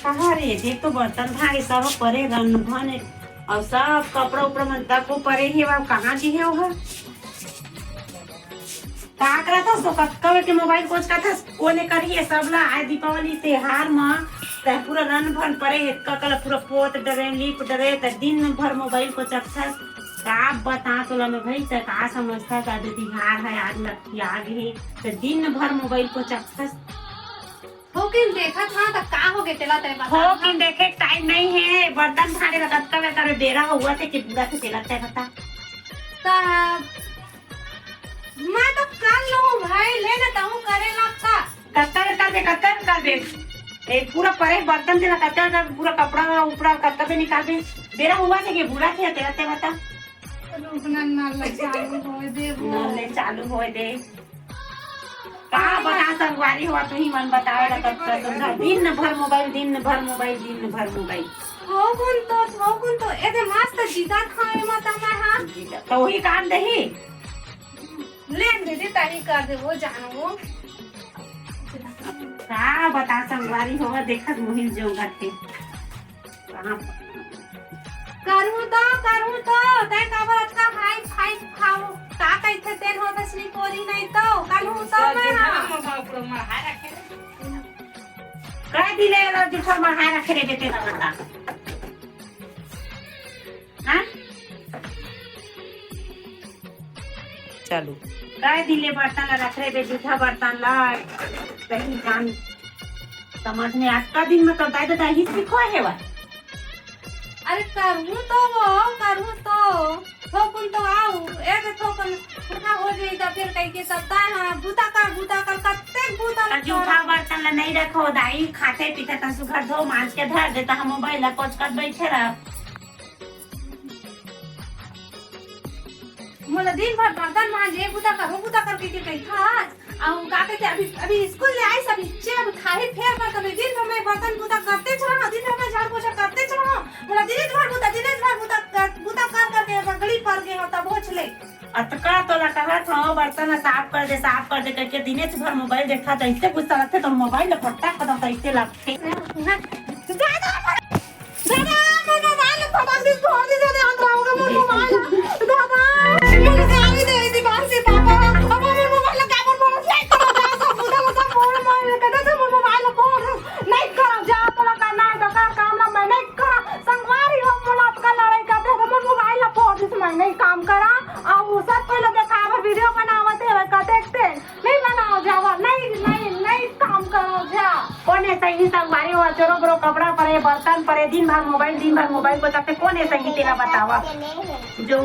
कहा रे देख तो बर्तन भागे सब परे रन भन और सब कपड़ा उपड़ा मन तक को परे ही अब कहाँ जी है वह का करा था सो कब के मोबाइल कोच का था कोने करिए सब ला आए दीपावली त्योहार में ते पूरा रन भन परे कल पूरा पोत डरे लिप डरे त दिन भर मोबाइल को चक्था का बता तो ला मैं भाई त का समझता का त्योहार है आज लग आगे तो दिन भर मोबाइल को चक्था हो कि देखा था तो का हो गए तेला तेरे हो कि देखे टाइम नहीं है बर्तन भागे लगा कब करे बेरा हुआ थे कि पूरा से तेला ते बता तब मैं तो कर लूं भाई ले ना तू करे लगता कत्तर कर दे ए पूरा परे बर्तन से कत्तर कर पूरा कपड़ा उपड़ा कत्तर से निकाल दे बेरा हुआ थे कि पूरा थे तेला ते बता रुकना ना ले चालू हो दे वो ले चालू हो दे का बता संगवारी हुआ तू ही मन बतावे ला कत्तर दिन भर मोबाइल हो गुन तो ए दे मस्त जीता खाए मत मैं हां तो वही काम दही ले दे तारी कर दे वो जानो का बता संगवारी हो देखत मुहिम जोगा थे कहां करूं तो तय काबर अच्छा हाई फाई खाओ का कहते तेन हो बसनी कोरी नहीं तो करूं तो मैं हां कह दिले रो जुठा महा रखे रे बेटे बता हां चलो कह दिले बर्तन ला रख रे बे जुठा बर्तन ला कहीं जान समझ में आज का दिन में तो दाई दाई ही सीखो है वा अरे करूं तो हो कुन तो आओ एक तो कन पुठा हो जाई तो फिर कह के सकता है बूता कर कत्ते बूता जूठा बर्तन ला नहीं रखो दाई खाते पीते त सुखर धो मांस के धर देता हम मोबाइल ला कोच कर बैठे रह मोला दिन भर बर्तन मांजे बूता कर के कहीं था आऊ का कहते अभी स्कूल ले आई सब चेब खाए फेर कर कभी दिन भर मैं बर्तन बूता करते चला दिन भर मैं झाड़ पोछा करते चला मोला दिन भर बूता कर के रगड़ी पर के होता बोछ ले अतका तो ला कहा था बर्तन साफ कर दे करके दिने भर मोबाइल देखा था इससे गुस्सा लगते तो मोबाइल ला पट्टा खत्म था इससे लगते नहीं काम करा और सब पहले देखा वीडियो बनावत है का देखते नहीं बनाओ जावा नहीं काम करो जा कौन ऐसा ही सब बारी हुआ चोरो बरो कपड़ा परे बर्तन परे दिन भर मोबाइल को चलते कौन ऐसा ही तेरा बतावा जो